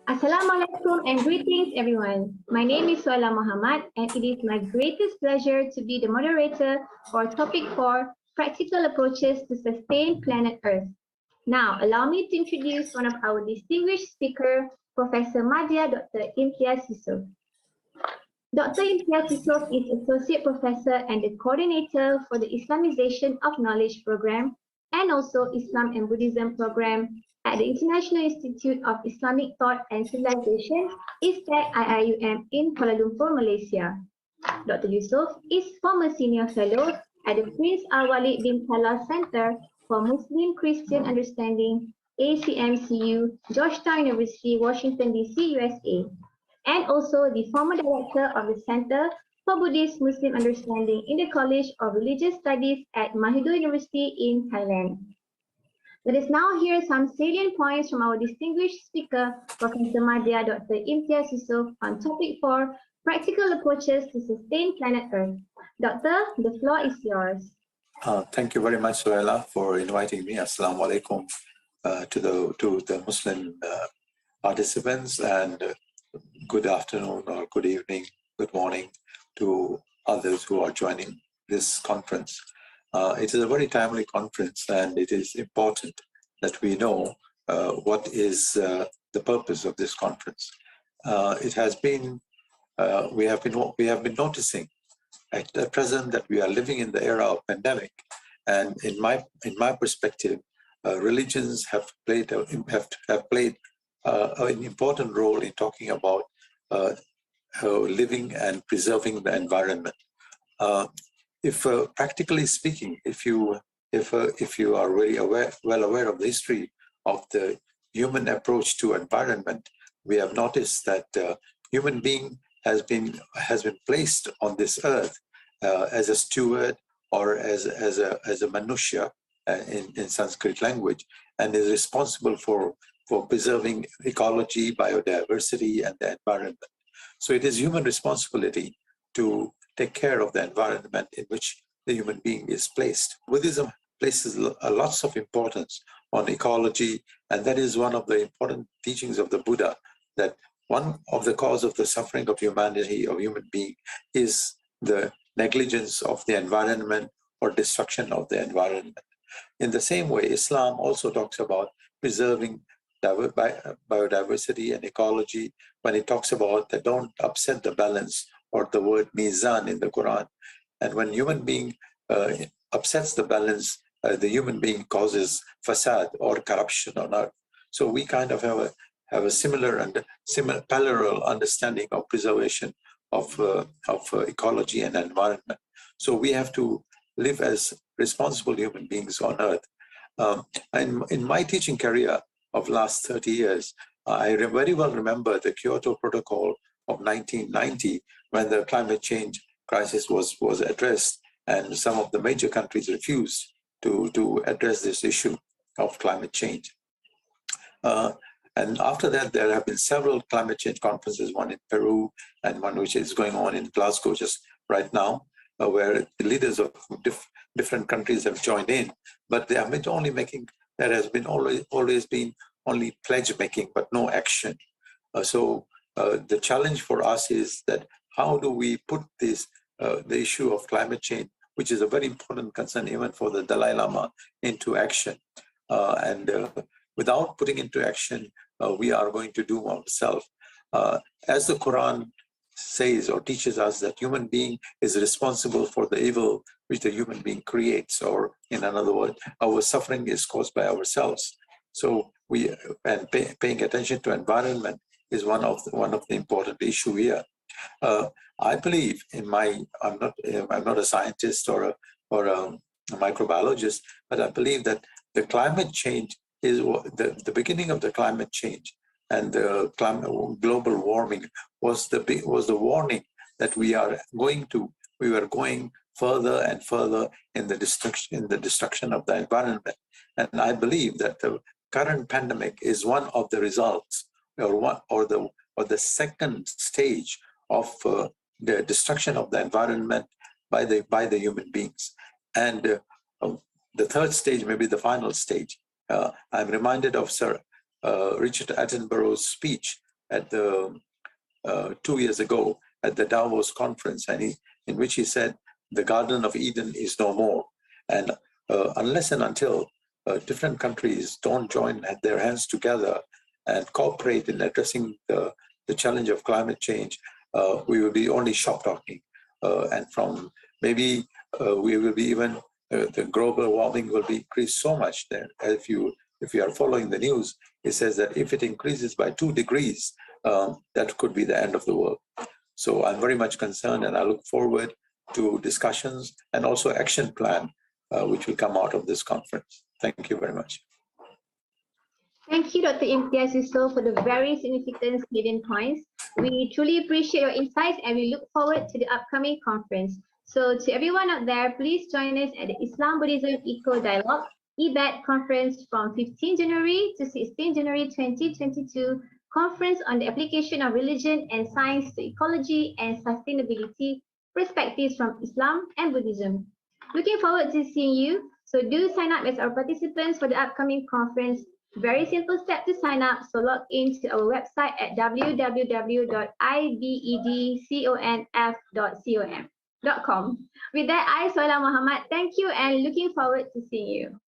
Assalamualaikum and greetings everyone. My name is Suala Muhammad and it is my greatest pleasure to be the moderator for topic 4, Practical Approaches to Sustain Planet Earth. Now, allow me to introduce one of our distinguished speakers, Professor Madhya Dr. Imtiyaz Yusof. Dr. Imtiyaz Yusof is Associate Professor and the Coordinator for the Islamization of Knowledge Program and also Islam and Buddhism Program at the International Institute of Islamic Thought and Civilization, ISTEC IIUM in Kuala Lumpur, Malaysia. Dr. Yusof is former Senior Fellow at the Prince Al-Walid bin Talal Center for Muslim-Christian Understanding, ACMCU, Georgetown University, Washington, D.C., USA, and also the former Director of the Center for Buddhist Muslim Understanding in the College of Religious Studies at Mahidol University in Thailand. Let us now hear some salient points from our distinguished speaker, Professor Madhya Dr. Imtiyaz Yusof, on topic 4, Practical Approaches to Sustain Planet Earth. Doctor, the floor is yours. Thank you very much, Suela, for inviting me. Assalamu alaikum to the Muslim participants, and good afternoon or good evening, good morning to others who are joining this conference. It is a very timely conference, and it is important that we know what is the purpose of this conference. It has been we have been noticing at the present that we are living in the era of pandemic, and in my perspective, religions have played an important role in talking about living and preserving the environment. If practically speaking, if you are very well aware of the history of the human approach to environment, we have noticed that human being has been placed on this earth as a steward or as a manusya in Sanskrit language, and is responsible for preserving ecology, biodiversity, and the environment. So it is human responsibility to take care of the environment in which the human being is placed. Buddhism places lots of importance on ecology, and that is one of the important teachings of the Buddha, that one of the cause of the suffering of humanity, of human being, is the negligence of the environment or destruction of the environment. In the same way, Islam also talks about preserving biodiversity and ecology when it talks about that don't upset the balance, or the word mizan in the Quran. And when human being upsets the balance, the human being causes fasad or corruption on earth. So we kind of have a similar and parallel understanding of preservation of ecology and environment. So we have to live as responsible human beings on earth. And in my teaching career of last 30 years, I very well remember the Kyoto Protocol of 1990, when the climate change crisis was addressed, and some of the major countries refused to address this issue of climate change. And after that, there have been several climate change conferences, one in Peru and one which is going on in Glasgow just right now, where the leaders of different countries have joined in. But they have been only making, there has been always been only pledge making, but no action. So the challenge for us is that how do we put this the issue of climate change, which is a very important concern even for the Dalai Lama, into action. And without putting into action, we are going to doom ourselves. As the Quran says or teaches us, that human being is responsible for the evil which the human being creates, or in another word, our suffering is caused by ourselves. So paying attention to environment is one of the important issue here. I believe I'm not a scientist or a microbiologist, but I believe that the climate change is the beginning of the climate change, and the global warming was the warning that we were going further and further in the destruction of the environment. And I believe that the current pandemic is one of the results, or the second stage of the destruction of the environment by the human beings. And the third stage, maybe the final stage. I'm reminded of Sir Richard Attenborough's speech at the 2 years ago at the Davos conference, and in which he said, the Garden of Eden is no more. And unless and until different countries don't join their hands together and cooperate in addressing the challenge of climate change, we will be only shop talking. And from maybe we will be even, the global warming will be increased so much that if you are following the news, it says that if it increases by 2 degrees, that could be the end of the world. So I'm very much concerned, and I look forward to discussions and also action plan, which will come out of this conference. Thank you very much. Thank you, Dr. Imtiyaz Yusof, for the very significant salient points. We truly appreciate your insights, and we look forward to the upcoming conference. So to everyone out there, please join us at the Islam Buddhism Eco Dialogue IBED Conference from 15 January to 16 January 2022, Conference on the Application of Religion and Science to Ecology and Sustainability, Perspectives from Islam and Buddhism. Looking forward to seeing you. So do sign up as our participants for the upcoming conference. Very simple step to sign up. So log into our website at www.ibedconf.com. With that, I, Sola Muhammad, thank you and looking forward to seeing you.